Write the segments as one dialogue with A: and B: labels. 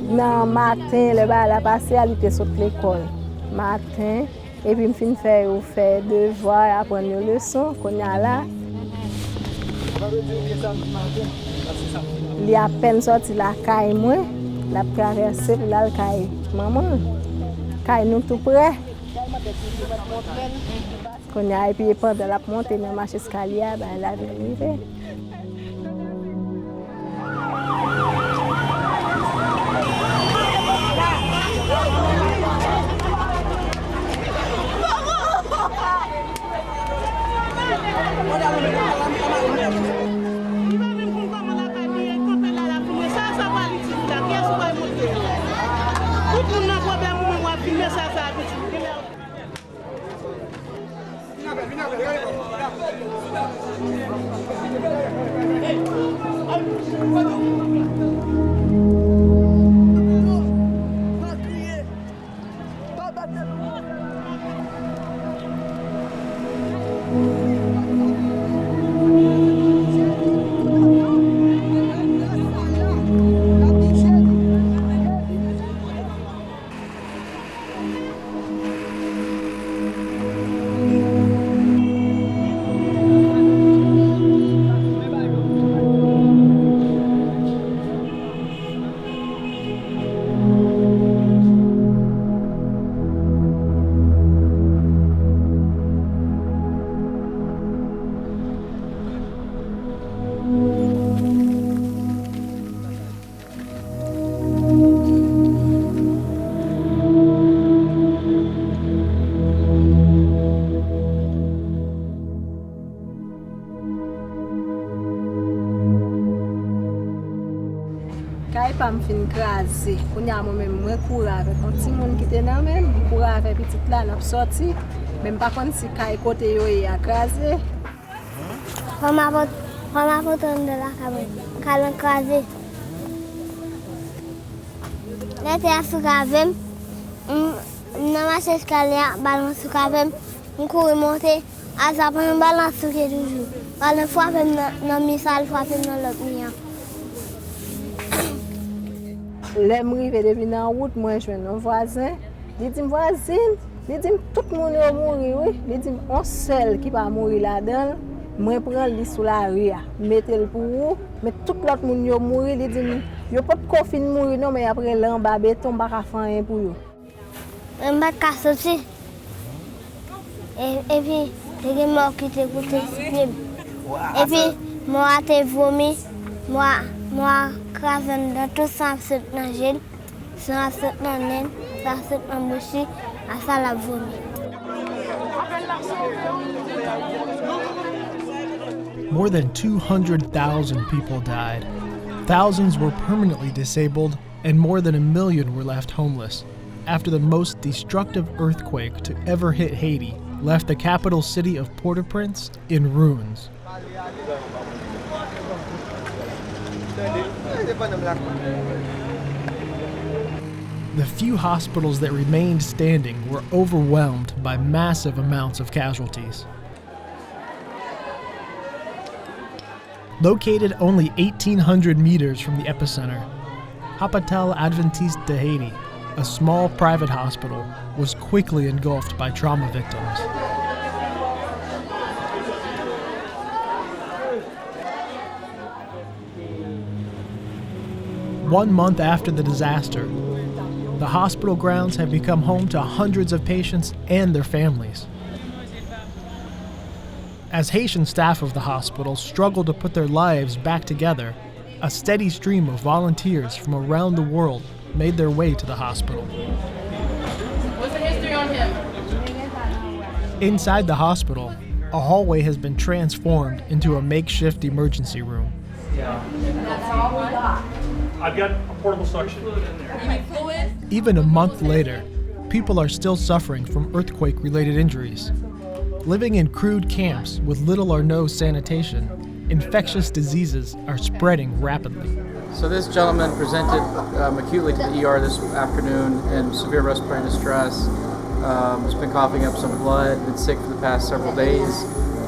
A: Non, matin, le bal a passé à l'été sur l'école. Matin, et puis je finis faire devoir, apprendre une leçon qu'on a là. Il a à peine sorti la caille, moi, la traversée pour la caille. Maman, caille nous tout près. Qu'on a et puis pendant la montée dans marche escalier, elle a arrivé. Quand je suis crasé, je suis couru avec un petit monde qui était là même, je cours avec petit là, je suis sorti, même pas quand si je côté est crasé.
B: On m'a apporté de la caméra, crasé. Là, tu as sous cave, on a marché escalier, ballon sous cave, on court monter, à ça prend un ballon sous qui toujours. Ballon frappe dans mi salle, frappe dans l'autre mi.
A: Les m'rivé depuis dans route, moi je un voisin, il dit voisine, il dit tout le monde est mort oui, il dit on seul qui va mourir là-dedans, moi prends lui sous la rue, mettez le pour vous, mais tout l'autre monde est mort, il dit yo pas de confine mourir non mais après là en bas béton pas faire rien pour yo.
B: On va casser et puis les morts qui t'écoutent et puis moi t'ai vomi, moi crasé dans tout ça dans la gel, ça dans la naine, ça dans la bouche, à ça la vomi.
C: More than 200,000 people died. Thousands were permanently disabled, and more than 1 million were left homeless after the most destructive earthquake to ever hit Haiti left the capital city of Port-au-Prince in ruins. The few hospitals that remained standing were overwhelmed by massive amounts of casualties. Located only 1,800 meters from the epicenter, Hôpital Adventiste de Haiti, a small private hospital, was quickly engulfed by trauma victims. One month after the disaster, the hospital grounds have become home to hundreds of patients and their families. As Haitian staff of the hospital struggle to put their lives back together, a steady stream of volunteers from around the world made their way to the hospital.
D: What's the history on him?
C: Inside the hospital, a hallway has been transformed into a makeshift emergency room.
D: That's all we got.
E: I've got a portable suction.
D: You need fluid?
C: Even a month later, people are still suffering from earthquake-related injuries. Living in crude camps with little or no sanitation, infectious diseases are spreading rapidly.
F: So this gentleman presented acutely to the ER this afternoon in severe respiratory distress. Has been coughing up some blood, been sick for the past several days.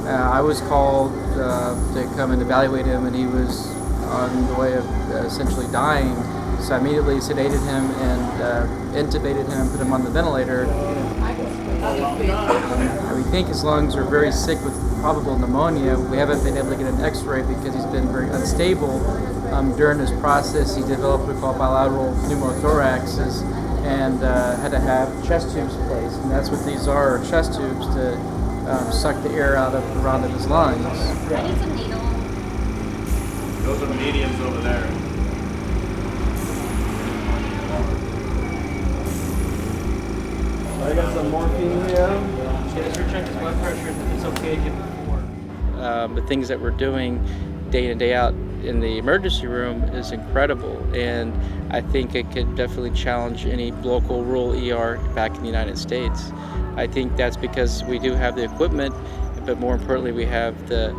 F: I was called to come and evaluate him, and he was on the way of essentially dying. So I immediately sedated him and intubated him, put him on the ventilator. We think his lungs are very sick with probable pneumonia. We haven't been able to get an x-ray because he's been very unstable. During this process, he developed what we call bilateral pneumothorax and had to have chest tubes placed. And that's what these are chest tubes to suck the air out of the round of his lungs.
D: I need some needle.
E: Those are mediums over there. I got some morphine here.
F: Check his blood pressure. If it's okay, give him more. The things that we're doing day in and day out in the emergency room is incredible, and I think it could definitely challenge any local rural ER back in the United States. I think that's because we do have the equipment, but more importantly, we have the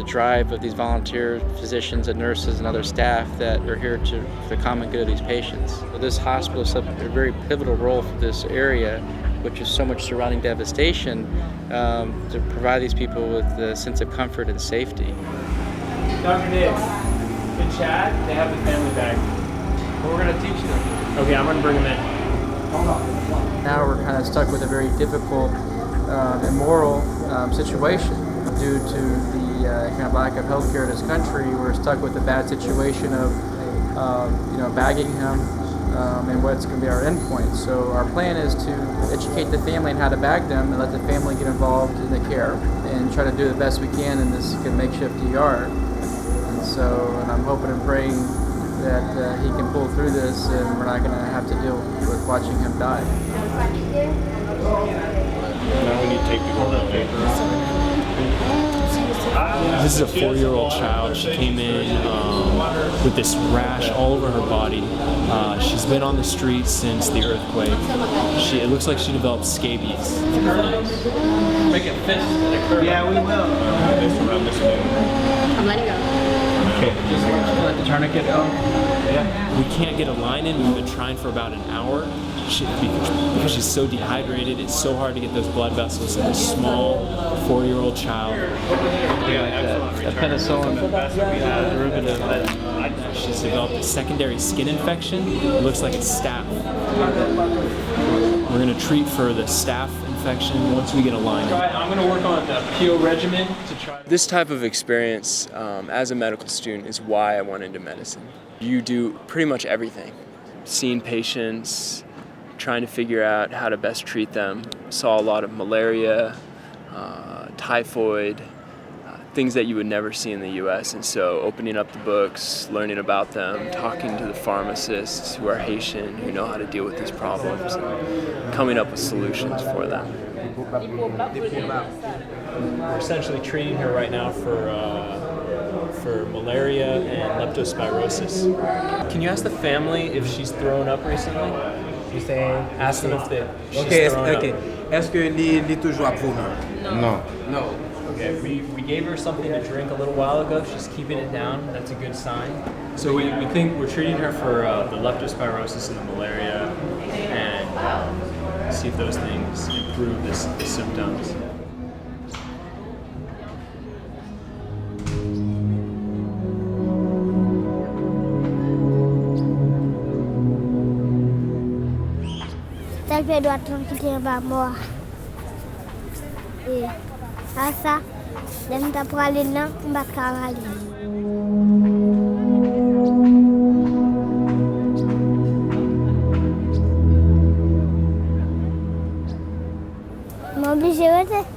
F: drive of these volunteer physicians and nurses and other staff that are here for the common good of these patients. So this hospital is a very pivotal role for this area, which is so much surrounding devastation, to provide these people with a sense of comfort and safety.
G: Dr. Diggs, in Chad, they have the family bag. But we're going to teach them. Okay, I'm going to bring them in.
F: Now we're kind of stuck with a very difficult, immoral situation due to the kind of lack of health care in this country. We're stuck with a bad situation of bagging him and what's going to be our endpoint. So our plan is to educate the family on how to bag them and let the family get involved in the care and try to do the best we can in this makeshift ER. And I'm hoping and praying that he can pull through this and we're not going to have to deal with watching him die.
E: Now we need to take people that paper.
H: This is a 4-year-old child. She came in with this rash all over her body. She's been on the street since the earthquake. It looks like she developed scabies.
G: Make it fist and a curve. Yeah, we will.
D: I'm letting go.
F: Okay, just let the tourniquet go.
H: Yeah. We can't get a line in. We've been trying for about an hour. Because she's so dehydrated, it's so hard to get those blood vessels in a small 4-year-old child.
F: That penicillin derivative.
H: She's developed a secondary skin infection. It looks like it's staph. We're going to treat for the staph infection once we get a line.
G: I'm going to work on the PO regimen to try.
I: This type of experience as a medical student is why I went into medicine. You do pretty much everything. Seeing patients, trying to figure out how to best treat them. Saw a lot of malaria, typhoid, things that you would never see in the US. And so opening up the books, learning about them, talking to the pharmacists who are Haitian, who know how to deal with these problems, and coming up with solutions for them.
G: We're essentially treating her right now for malaria and leptospirosis. Can you ask the family if she's thrown up recently? Ask them if she's thrown up.
J: Est-ce que elle toujours à vomir?
G: No. Okay, we gave her something to drink a little while ago. She's keeping it down. That's a good sign. So we think we're treating her for the leptospirosis and the malaria, and see if those things improve the symptoms.
B: Tapi dua tahun kita bawa. Asa dan tak peralin nak bakal kali. Mau beli siapa?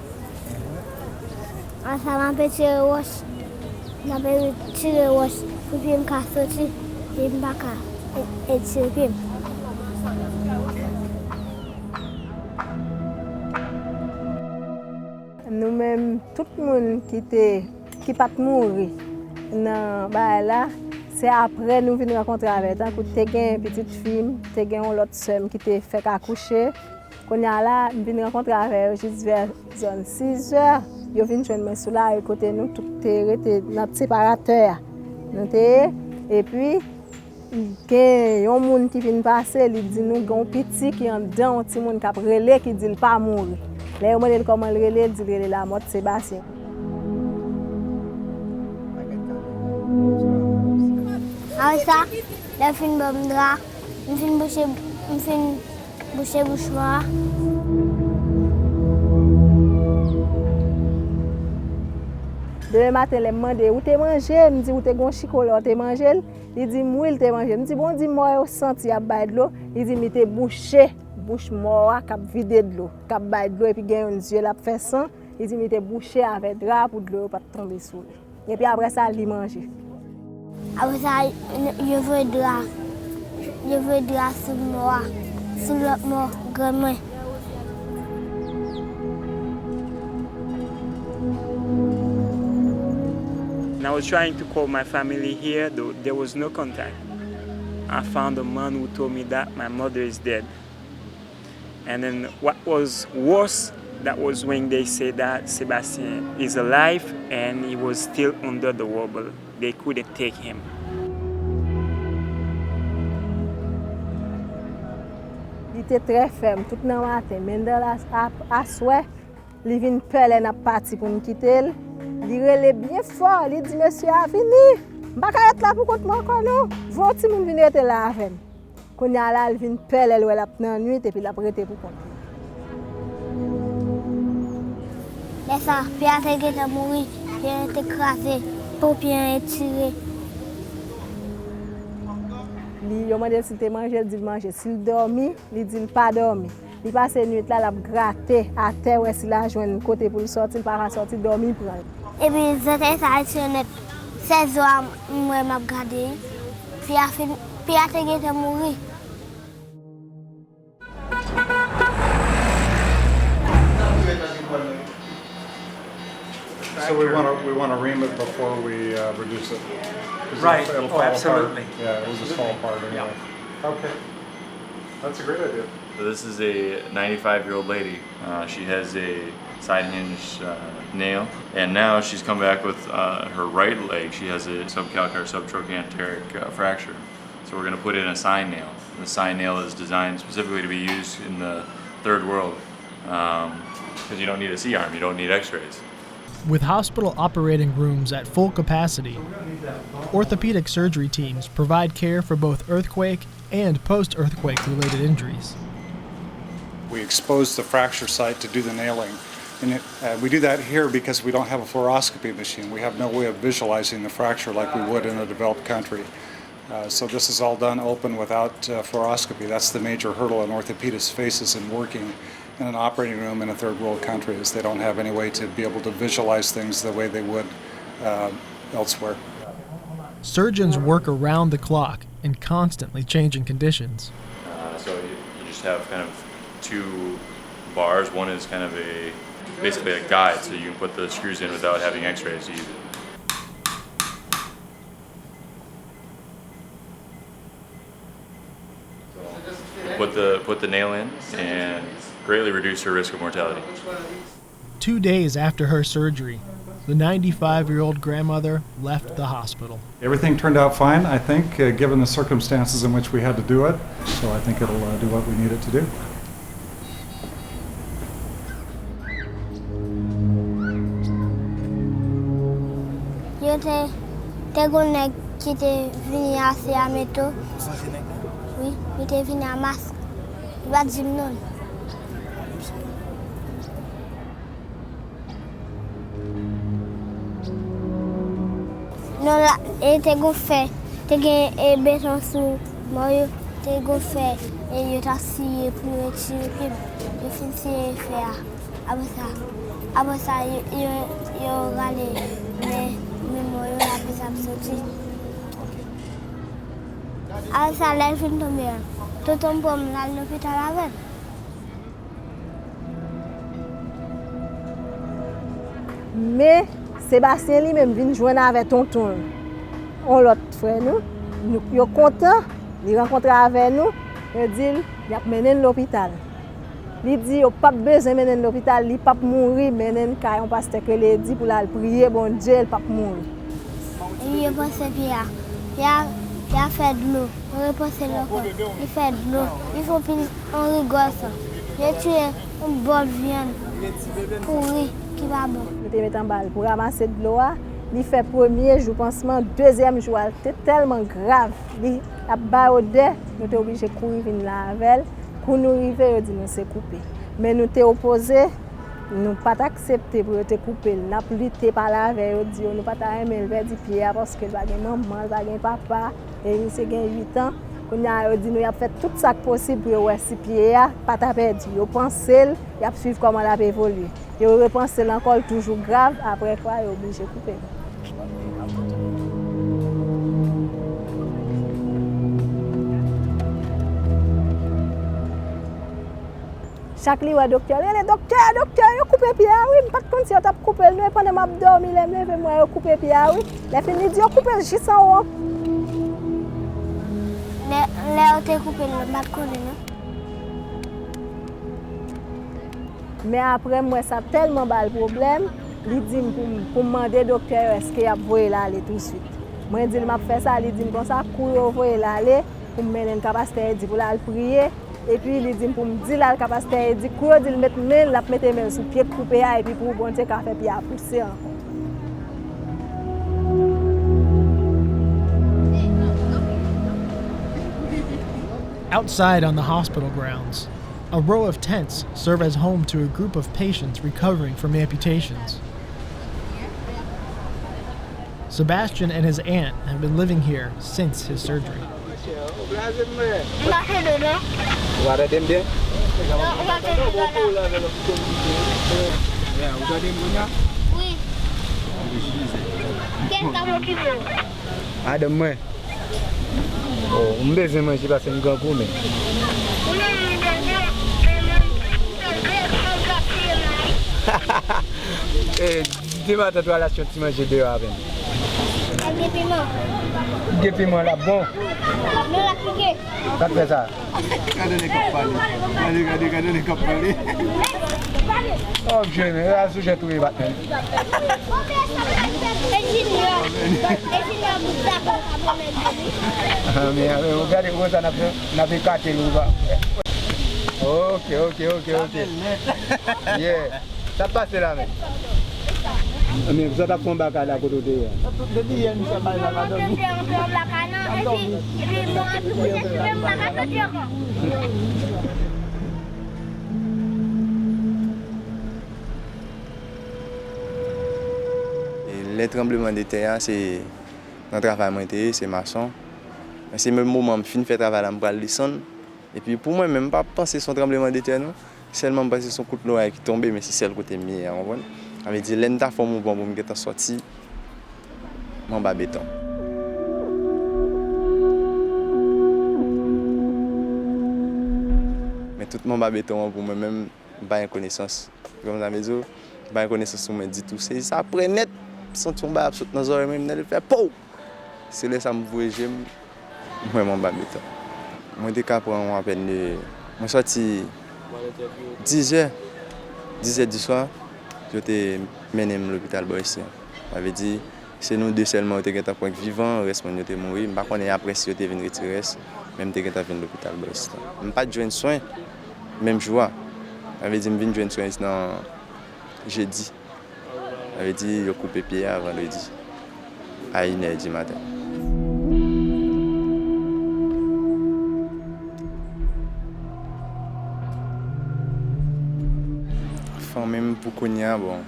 B: Asa mampu cewas, mampu cewas, kupim kasut sih, kupim bakal, kupim.
A: Nous-mêmes, tout le monde qui pas mourir dans là, c'est après nous venons rencontrer avec tant que tu as une petite fille, tu as une autre sœur qui t'a fait accoucher. Quand là, nous venons rencontrer avec juste vers 6 heures, ils viennent joindre moi sur là et côté nous tout était dans le séparateur. Et puis il y a un monde qui vient passer, il dit nous un petit qui en dedans, un petit monde qui a relé qui dit il pas mourir. Là, on m'a dit comment le relais, il dit Lamothe Sebastien.
B: Après ça, je fais une bonne drap, je fais une bouchée bouchoir.
A: Demain matin, je me demande où tu mangé, je me dis où tu as chocolat, tu mangé. Il dit moi il tu mangé. Je me dis bon dis moi au senti à bailler de l'eau. Il dit mais tu bouché, bouche mort cap vider de l'eau, cap bailler de l'eau et puis gagne un yeux là fait sang. Il dit mais tu bouché avec drap pour de l'eau pas tomber sur lui. Et puis après ça il manger.
B: Après ça, je veux drap. Je veux drap sur moi, sur l'autre mort grand-mère.
K: And I was trying to call my family here, though there was no contact. I found a man who told me that my mother is dead. And then what was worse, that was when they said that Sebastien is alive and he was still under the rubble. They couldn't take him.
A: Il était très ferme tout le matin, mais dans la soirée, il vient pelle n'a parti pour nous quitter. Il relève bien fort, il dit monsieur a fini. Je pas être là pour contre moi encore non. Vont ti moun venir être là avec. Quand il là, il vient pelle elle la dans nuit et puis la prêter pour contre.
B: Et ça, Pierre était mort, Pierre était écrasé, paupières étirées.
A: Il a demandé s'il te mangé, il dit manger. S'il dormi, il dit pas dormi. Il passe la nuit là, il a gratté à terre, s'il a joué un côté pour sortir, il pas sortir dormir prendre.
B: Et puis j'étais ça sur net. 16 ans, moi m'a regardé. Puis Pierre était mort.
L: So we want to ream it before we reduce it.
J: Right.
L: It'll fall
J: Absolutely.
L: apart. Yeah, it'll just fall apart anyway. Okay. That's a great idea.
M: So this is a 95-year-old lady. She has a side hinge nail, and now she's come back with her right leg. She has a subcalcar subtrochanteric fracture. So we're going to put in a sign nail. The sign nail is designed specifically to be used in the third world because you don't need a C-arm, you don't need x-rays.
C: With hospital operating rooms at full capacity, orthopedic surgery teams provide care for both earthquake and post-earthquake related injuries.
L: We expose the fracture site to do the nailing. And we do that here because we don't have a fluoroscopy machine. We have no way of visualizing the fracture like we would in a developed country. So this is all done open without fluoroscopy. That's the major hurdle an orthopedist faces in working in an operating room in a third world country, is they don't have any way to be able to visualize things the way they would elsewhere.
C: Surgeons work around the clock in constantly changing conditions.
M: So you just have kind of two bars. One is kind of basically a guide, so you can put the screws in without having x-rays to use it. Put the nail in and greatly reduce her risk of mortality.
C: 2 days after her surgery, the 95-year-old grandmother left the hospital.
L: Everything turned out fine, I think, given the circumstances in which we had to do it. So I think it'll do what we need it to do.
B: J'étais un qui était venu assez à métaux. Oui, il était venu à masque. Il va dire non. Non, là, il était gonflé. Il était un béton sous moi. Il était gonflé. Et il était assis pour retirer. Puis il finissait de faire. Après ça, il a râlé. Mais moi, il a pu s'absorber. Après ça, il est fini de tomber. Tout tombe pour me à l'hôpital avec.
A: Mais Sébastien lui-même vient joindre avec tonton. On l'autre frère nous. Il est content, il rencontre avec nous. Il dit il a mené à l'hôpital. Il dit il n'a pas besoin de mener à l'hôpital, il ne peut pas mourir, mener à un pasteur qui lui dit pour la prier, bon Dieu, il ne peut pas mourir.
B: Et il pense Pierre. Il a fait de l'eau. On repense l'eau. Il fait de l'eau. Il faut qu'on rigole ça. Il a tué une bonne viande pourrie qui va bon.
A: Il te met en balle pour ramasser de l'eau. Il fait premier jour pansement, deuxième jour, c'était tellement grave. Il a baudé, nous étions obligés de courir venir là avec. Pour nous arriver, il dit nous c'est coupé. Mais nous étions opposés, nous pas accepté pour te couper. Nous avons lutté par là avec eux, dit nous pas aimer le du pied parce que pas de maman, pas de papa, et il c'est 8 ans. Nous avons fait tout ça possible pour voir si pied pas perdu. Ils pensent, ils ont suivre comment elle a évolué. Ils repensent encore toujours grave, après quoi ils sont obligés de couper. Chaque jour, le docteur, il coupe les pieds, oui, pas de compte si on t'a coupé le nez pendant que je dormi, moi, coupe les pieds, oui. Les filles disent, coupe le juste en haut.
B: Les ont coupé le bas de côté, non?
A: Mais après, moi, ça a tellement de problème, il dit pour me demander au docteur, est-ce qu'il a voulu aller tout de suite. Moi, je dis, je fais ça, il dit, comme ça, courir, voulu aller, pour me mettre une capacité, pour aller prier. Et puis il dit pour me dire la capacité, il dit quoi, il mettre main, la mettre main sous pied couper et puis pour bon Dieu qu'a fait puis a pousser encore.
C: Outside on the hospital grounds, a row of tents serve as home to a group of patients recovering from amputations. Sebastian and his aunt have been living here since his surgery.
J: Dis-moi ta relation, tu manges dehors avec.
B: Avec des piments.
J: Des piments là, bon.
B: Non, la piqué.
J: Pas de ça. Regardez les compagnies. Oh, je ne sais pas si j'ai trouvé maintenant. Mais regardez où ça n'a pas écarté. Ok. Yeah. Ça passe là, mais. Mais vous avez fait un bac à la côté de
N: les tremblements de terre, c'est un travail, c'est maçon. C'est le moment où je finis de faire travail, je vais descendre. Et puis pour moi, même pas penser son tremblement de terre, non. Seulement parce que son coup de noix qui tombé, mais c'est celle côté mieux. On avait dit, l'enda faut mon bon pour me get sorti, mon bas béton. Mais tout mon bas béton pour moi-même, pas une connaissance. Comme ça, mes os, pas une connaissance, on me dit tout. C'est ça après net, sans tomber absolument dans les oreilles, même le faire pou. C'est là ça me voit, j'aime moi mon bas béton. Moi des cas pour à peine de, moi sorti 10h du soir. Je t'ai mené à l'hôpital Boissy. J'avais dit, c'est nous deux seulement qui sommes vivants, le reste de nous sommes morts. Je ne sais pas après si je venu retirer, même si je venu à l'hôpital Boissy. Je n'ai pas de joindre soin, même jour. J'avais dit, je viens de joindre soin jeudi. J'avais dit, je coupe les pieds avant vendredi, à 1h du matin. Même pour Konya, bon,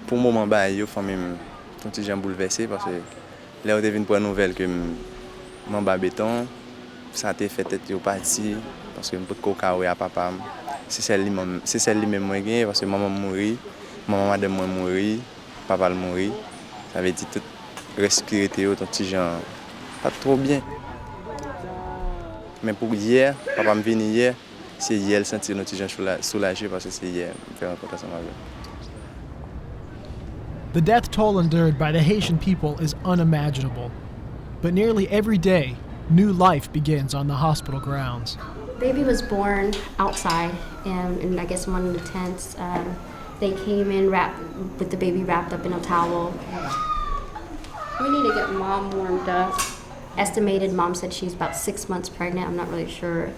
N: pour le moment, il faut même un petit peu bouleversé parce que là, on est venu pour une nouvelle que mon bas béton, ça a été fait tête au parti parce que je ne peux pas à papa. C'est celle-là même parce que maman mourit, madame mourit, papa mourit. Ça veut dire tout respirer ton petit genre pas trop bien. Mais pour hier, papa me venu hier. C'est hier, sentir nos petits gens soulagés parce que c'est hier, faire rencontrer ensemble avec.
C: The death toll endured by the Haitian people is unimaginable. But nearly every day, new life begins on the hospital grounds.
O: Baby was born outside, and I guess one of the tents. They came in with the baby wrapped up in a towel. We need to get mom warmed up. Estimated, mom said she's about 6 months pregnant. I'm not really sure.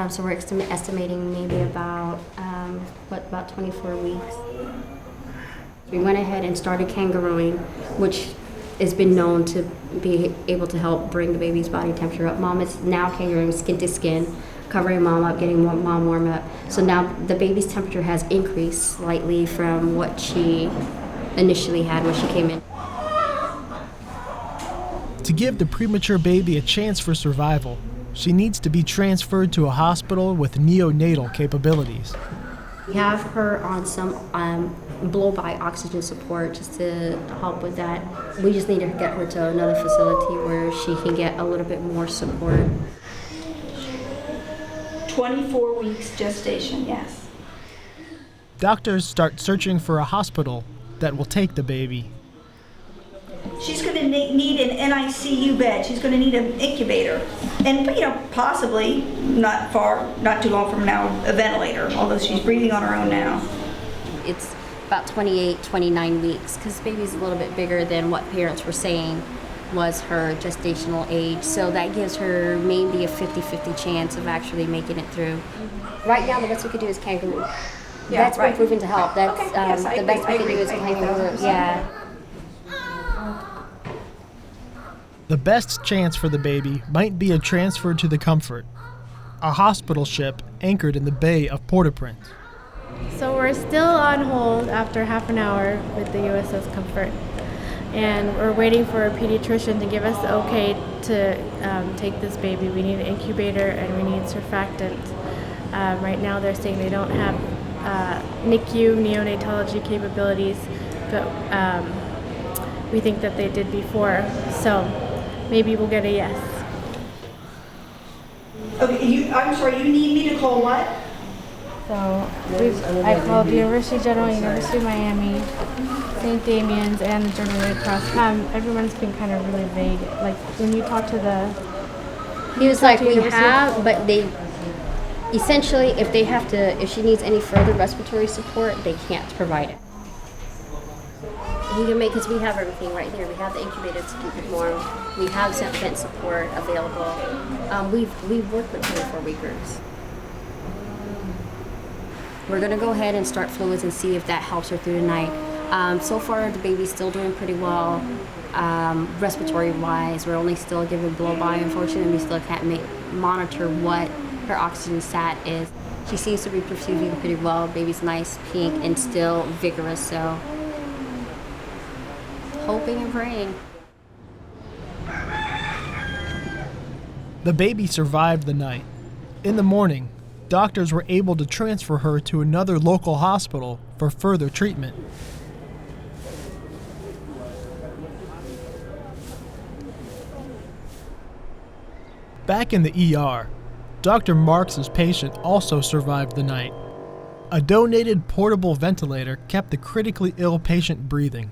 O: So we're estimating maybe about 24 weeks. We went ahead and started kangarooing. which has been known to be able to help bring the baby's body temperature up. Mom is now kangarooing skin to skin, covering mom up, getting mom warm up. So now the baby's temperature has increased slightly from what she initially had when she came in.
C: To give the premature baby a chance for survival, she needs to be transferred to a hospital with neonatal capabilities.
O: We have her on some blow-by oxygen support just to help with that. We just need to get her to another facility where she can get a little bit more support.
P: 24 weeks gestation, yes.
C: Doctors start searching for a hospital that will take the baby.
P: She's going to need an NICU bed. She's going to need an incubator. And, possibly, not too long from now, a ventilator, although she's breathing on her own now.
O: It's about 28, 29 weeks, because baby's a little bit bigger than what parents were saying was her gestational age. So that gives her maybe a 50-50 chance of actually making it through. Right now, the best we could do is kangaroo.
P: Yeah,
O: That's been proven to help. That's
P: okay, yes,
O: the best we can do is kangaroo. Yeah.
C: The best chance for the baby might be a transfer to the Comfort, a hospital ship anchored in the Bay of Port-au-Prince.
Q: So we're still on hold after half an hour with the USS Comfort. And we're waiting for a pediatrician to give us the okay to take this baby. We need an incubator and we need surfactant. Right now they're saying they don't have NICU, neonatology capabilities, but we think that they did before. So maybe we'll get a yes.
P: Okay, I'm sorry, you need me to call what?
Q: So I called University General, University of Miami, St. Damian's, and the German Red Cross. Everyone's been kind of really vague. Like when you talk to
O: He was like, we have, but they essentially, if she needs any further respiratory support, they can't provide it. He can make, because we have everything right here. We have the incubator to keep it warm. We have vent support available. We've worked with 24-weekers. We're gonna go ahead and start fluids and see if that helps her through the night. So far, the baby's still doing pretty well. Respiratory-wise, we're only still giving blow-by. Unfortunately, we still can't monitor what her oxygen sat is. She seems to be perfusing pretty well. Baby's nice, pink, and still vigorous, so hoping and praying.
C: The baby survived the night. In the morning, doctors were able to transfer her to another local hospital for further treatment. Back in the ER, Dr. Marks' patient also survived the night. A donated portable ventilator kept the critically ill patient breathing.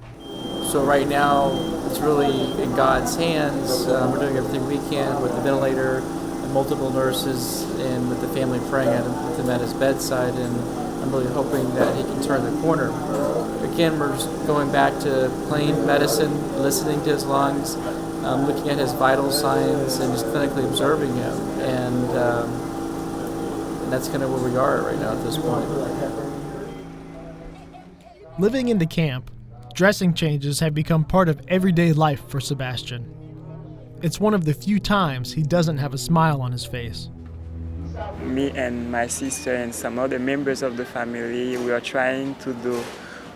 F: So right now, it's really in God's hands. We're doing everything we can with the ventilator and multiple nurses and with the family praying with him at his bedside, and I'm really hoping that he can turn the corner. Again, we're just going back to plain medicine, listening to his lungs, looking at his vital signs, and just clinically observing him. And that's kind of where we are right now at this point.
C: Living in the camp, dressing changes have become part of everyday life for Sebastien. It's one of the few times he doesn't have a smile on his face.
K: Me and my sister and some other members of the family, we are trying to do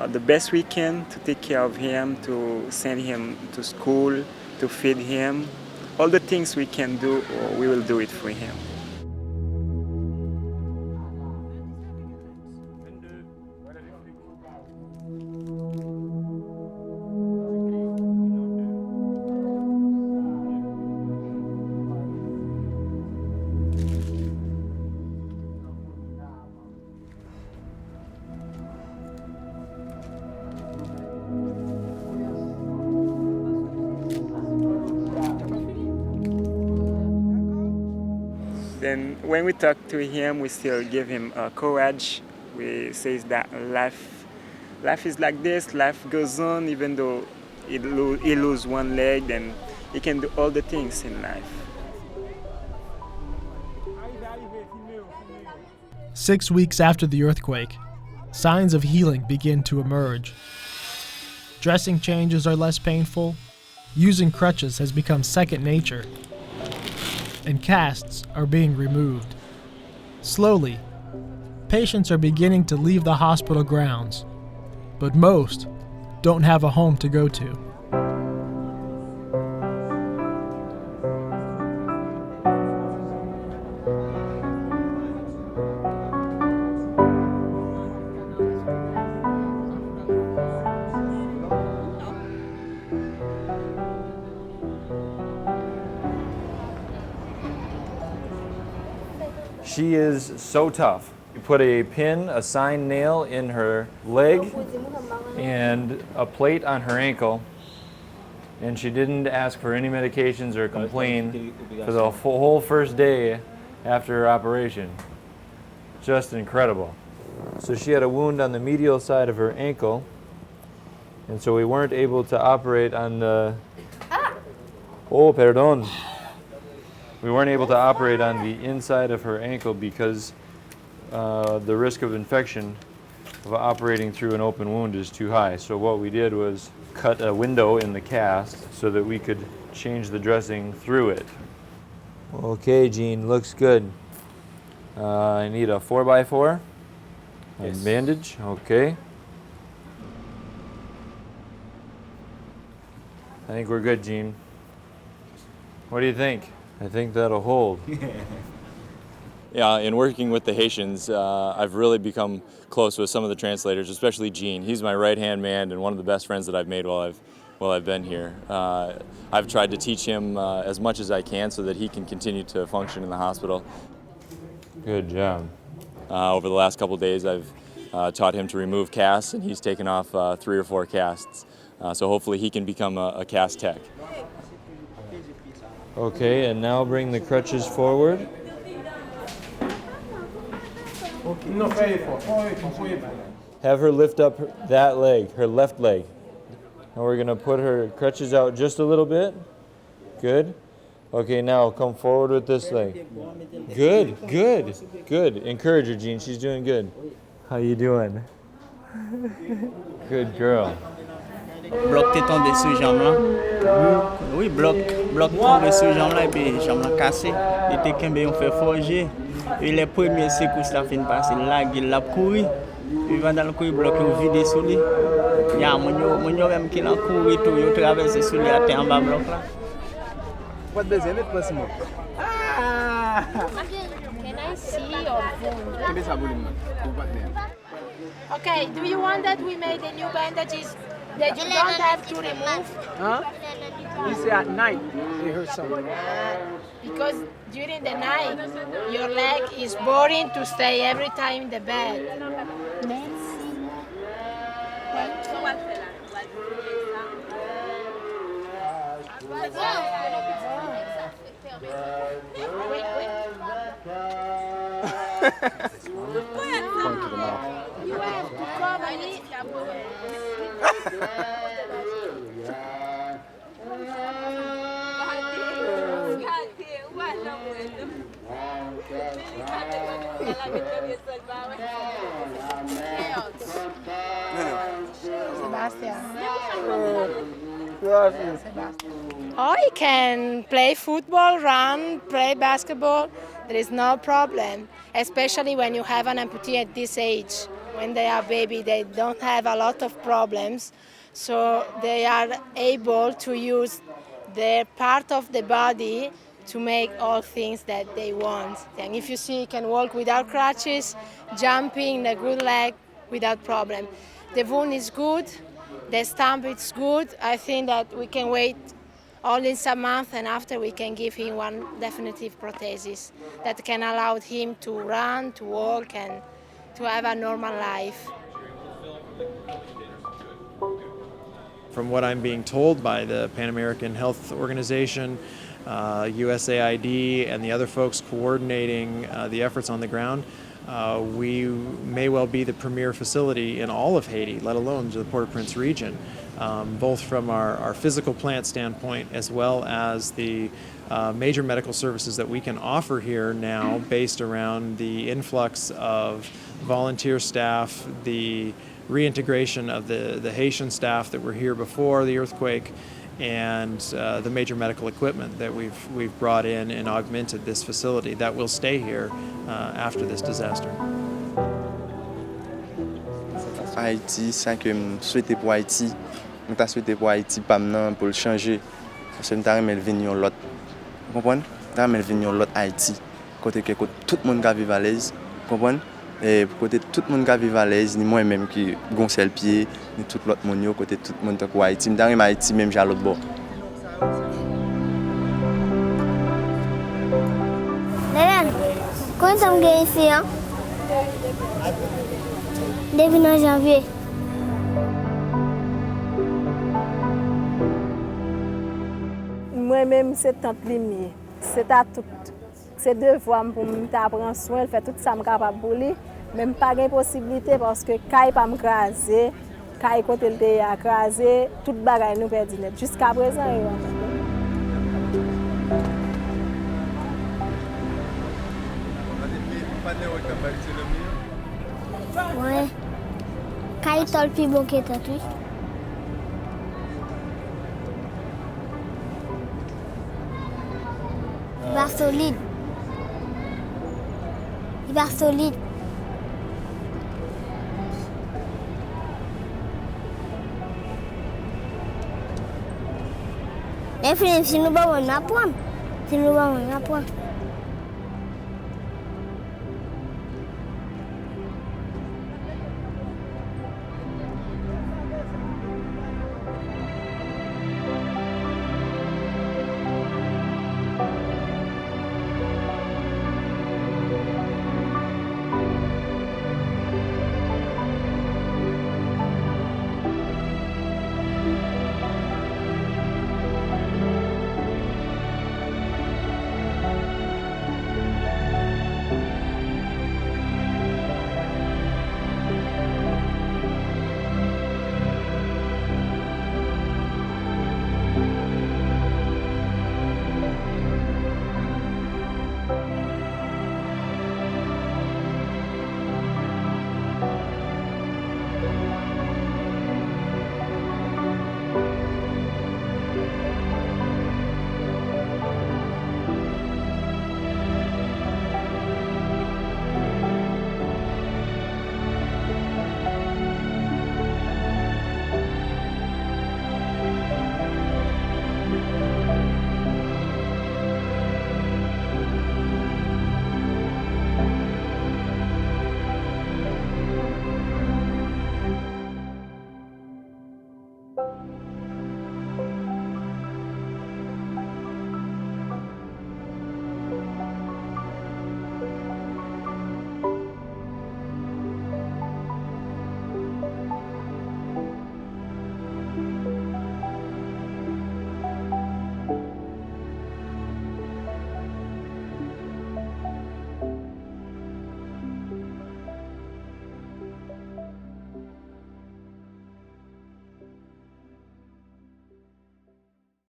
K: the best we can to take care of him, to send him to school, to feed him. All the things we can do, we will do it for him. Then when we talk to him, we still give him courage. We say that life is like this, life goes on, even though he lose one leg, then he can do all the things in life.
C: 6 weeks after the earthquake, signs of healing begin to emerge. Dressing changes are less painful. Using crutches has become second nature. And casts are being removed. Slowly, patients are beginning to leave the hospital grounds, but most don't have a home to go to.
M: She is so tough. You put a pin, a signed nail in her leg and a plate on her ankle, and she didn't ask for any medications or complain for the whole first day after her operation. Just incredible. So she had a wound on the medial side of her ankle, and so we weren't able to operate on the... Oh, perdón. We weren't able to operate on the inside of her ankle because the risk of infection of operating through an open wound is too high. So what we did was cut a window in the cast so that we could change the dressing through it. Okay, Jean, looks good. I need a 4x4, a bandage, okay. I think we're good, Jean. What do you think? I think that'll hold.
H: Yeah, in working with the Haitians, I've really become close with some of the translators, especially Gene. He's my right-hand man and one of the best friends that I've made while I've been here. I've tried to teach him as much as I can so that he can continue to function in the hospital.
M: Good job.
H: Over the last couple of days, I've taught him to remove casts, and he's taken off 3 or 4 casts. So hopefully he can become a cast tech.
M: Okay, and now bring the crutches forward. Have her lift up that leg, her left leg. And we're gonna put her crutches out just a little bit. Good. Okay, now come forward with this leg. Good, good, good. Encourage her, Jean, she's doing good. How you doing? Good girl.
R: Bloc t'est tombé sur jambe là. Oui, bloc tombé sur jambe là et puis jambe là cassé. Il était qu'un on fait forger. Et les premiers secousses la fin passer là, il l'a couru. Il va dans le couille bloc au vide sous lui. Il y a mon même qui l'a couru tout, il traverse sous lui à terre en bas bloc là.
J: What does it look like?
R: Ah!
Q: Can I see your wound? Okay, do you want that we made the new bandages that you don't have to remove?
J: Huh? He said at night they heard something.
Q: Because during the night, your leg is boring to stay every time in the bed.
J: Point to the mouth.
Q: You have to cover it. Or he can play football, run, play basketball. There is no problem, especially when you have an amputee at this age. When they are baby, they don't have a lot of problems, so they are able to use their part of the body to make all things that they want. And if you see, he can walk without crutches, jumping, a good leg, without problem. The wound is good, the stump is good. I think that we can wait only some months, and after we can give him one definitive prosthesis that can allow him to run, to walk, and to have a normal life.
S: From what I'm being told by the Pan American Health Organization, USAID, and the other folks coordinating the efforts on the ground, we may well be the premier facility in all of Haiti, let alone the Port-au-Prince region, both from our physical plant standpoint as well as the major medical services that we can offer here now based around the influx of volunteer staff, the reintegration of the Haitian staff that were here before the earthquake, and the major medical equipment that we've brought in and augmented this facility that will stay here after this disaster.
N: Haïti, c'est que je souhaite pour Haïti, je souhaite pour Haïti pas maintenant pour le changer, parce que je vais venir l'autre, vous comprenez? Je vais venir l'autre Haïti, côté que tout le monde va vivre à l'aise, vous comprenez? Et côté tout le monde va vivre à l'aise, ni moi-même qui gonce le pied, ni tout l'autre monde, côté tout le monde qui Haïti, je vais Haïti même à l'autre bord.
B: Quand on est ici, depuis en janvier.
A: Moi-même, c'est tante Limi. C'est à tout. C'est devoir pour me prendre soin, faire tout ça que je suis capable pour lui. Même pas de possibilité parce que quand il pas me craser, quand il côté le craser, tout bagaille nous perdu net. Jusqu'à présent.
B: Ouais. Quand il t'a le plus bon que t'as tout. Il va solide. Il va solide. Mais si nous ne pouvons pas apprendre. Si nous ne pouvons pas apprendre.